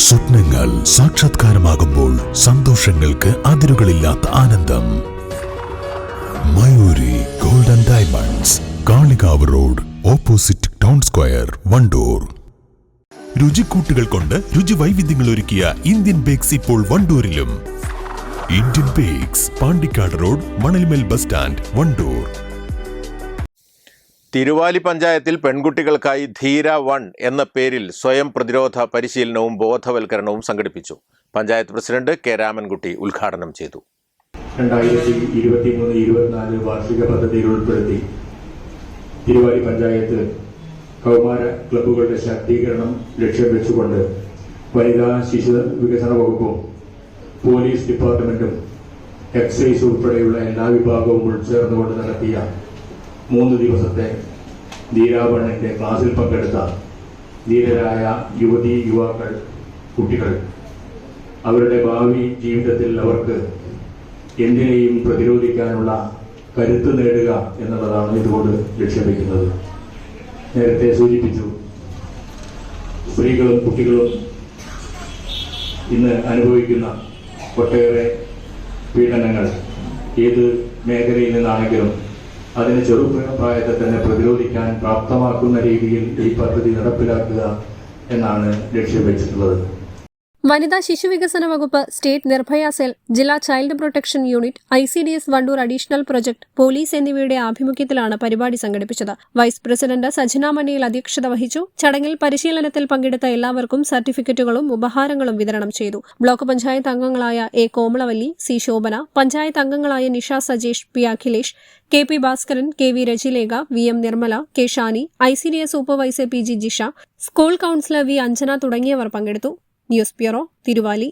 സ്വപ്നങ്ങൾ സാക്ഷാത്കാരമാകുമ്പോൾ സന്തോഷങ്ങൾക്ക് അതിരുകളില്ലാത്ത ആനന്ദം. Mayuri golden diamonds, Kalikavu road, opposite town square, Wandoor. രുചിക്കൂട്ടുകൾ കൊണ്ട് രുചി വൈവിധ്യങ്ങൾ ഒരുക്കിയ ഇന്ത്യൻ ബേക്സ് ഇപ്പോൾ വണ്ടൂരിലും. Indian bakes, Pandikkad road, Manalmel bus stand, Wandoor. Thiruvali പഞ്ചായത്തിൽ പെൺകുട്ടികൾക്കായി ധീര 1 എന്ന പേരിൽ സ്വയം പ്രതിരോധ പരിശീലനവും ബോധവൽക്കരണവും സംഘടിപ്പിച്ചു. പഞ്ചായത്ത് പ്രസിഡന്റ് കെ രാമൻകുട്ടി ഉദ്ഘാടനം ചെയ്തു. 2023-24 വാർഷിക പദ്ധതിയിൽ ഉൾപ്പെടുത്തി തിരുവാലി പഞ്ചായത്ത് കൗമാര ക്ലബ്ബുകളുടെ ശാക്തീകരണം ലക്ഷ്യം വെച്ചുകൊണ്ട് വനിതാ ശിശു വികസന വകുപ്പും പോലീസ് ഡിപ്പാർട്ട്മെന്റും എക്സൈസ് ഉൾപ്പെടെയുള്ള എല്ലാ വിഭാഗവും ഉൾച്ചേർന്നുകൊണ്ട് നടത്തിയ 3 ദിവസത്തെ ധീരാവണ്ണിന്റെ ക്ലാസ്സിൽ പങ്കെടുത്ത ധീരരായ യുവതീ യുവാക്കൾ, കുട്ടികൾ അവരുടെ ഭാവി ജീവിതത്തിൽ അവർക്ക് എന്തിനേയും പ്രതിരോധിക്കാനുള്ള കരുത്ത് നേടുക എന്നുള്ളതാണ് ഇതുകൊണ്ട് ലക്ഷ്യം വയ്ക്കുന്നത്. നേരത്തെ സൂചിപ്പിച്ചു, സ്ത്രീകളും കുട്ടികളും ഇന്ന് അനുഭവിക്കുന്ന ഒട്ടേറെ പീഡനങ്ങൾ ഏത് മേഖലയിൽ നിന്നാണെങ്കിലും അതിനെ ചെറുപ്രായത്തെ തന്നെ പ്രതിരോധിക്കാൻ പ്രാപ്തമാക്കുന്ന രീതിയിൽ ഈ പദ്ധതി നടപ്പിലാക്കുക എന്നാണ് ലക്ഷ്യം വെച്ചിട്ടുള്ളത്. വനിതാ ശിശുവികസന വകുപ്പ്, സ്റ്റേറ്റ് നിർഭയ സെൽ, ജില്ലാ child protection unit, ICDS Wandoor additional project, police എന്നിവയുടെ ആഭിമുഖ്യത്തിലാണ് പരിപാടി സംഘടിപ്പിച്ചത്. വൈസ് പ്രസിഡന്റ് സജന മണിയിൽ അധ്യക്ഷത വഹിച്ചു. ചടങ്ങിൽ പരിശീലനത്തിൽ പങ്കെടുത്ത എല്ലാവർക്കും സർട്ടിഫിക്കറ്റുകളും ഉപഹാരങ്ങളും വിതരണം ചെയ്തു. ബ്ലോക്ക് പഞ്ചായത്ത് അംഗങ്ങളായ എ കോമളവല്ലി, സി ശോഭന, പഞ്ചായത്ത് അംഗങ്ങളായ Nisha Sajesh, P Akhilesh, KP Bhaskaran, KV Rajilekha, VM Nirmala, K Shani, ICDS supervisor PG Jisha, school councillor V Anjana തുടങ്ങിയവർ പങ്കെടുത്തു. News bureau, Thiruvali.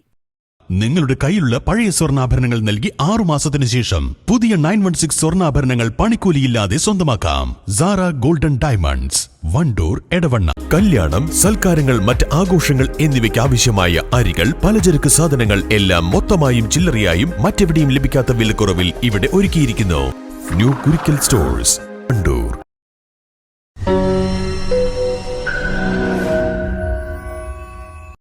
നിങ്ങളുടെ കയ്യിലുള്ള പഴയ സ്വർണ്ണാഭരണങ്ങൾ നൽകി 6 മാസത്തിനു ശേഷം പുതിയ 916 സ്വർണ്ണാഭരണങ്ങൾ പണിക്കൂലിയില്ലാതെ സ്വന്തമാക്കാം. Sara golden diamonds, Wandoor, Edavanna. കല്യാണം, സൽക്കാരങ്ങൾ, മറ്റ് ആഘോഷങ്ങൾ എന്നിവയ്ക്ക് ആവശ്യമായ അരികൾ, പലചരക്ക് സാധനങ്ങൾ എല്ലാം മൊത്തമായും ചില്ലറയായും മറ്റെവിടെയും ലഭിക്കാത്ത വിലക്കുറവിൽ ഇവിടെ ഒരുക്കിയിരിക്കുന്നു. New Kurikkal stores, Wandoor.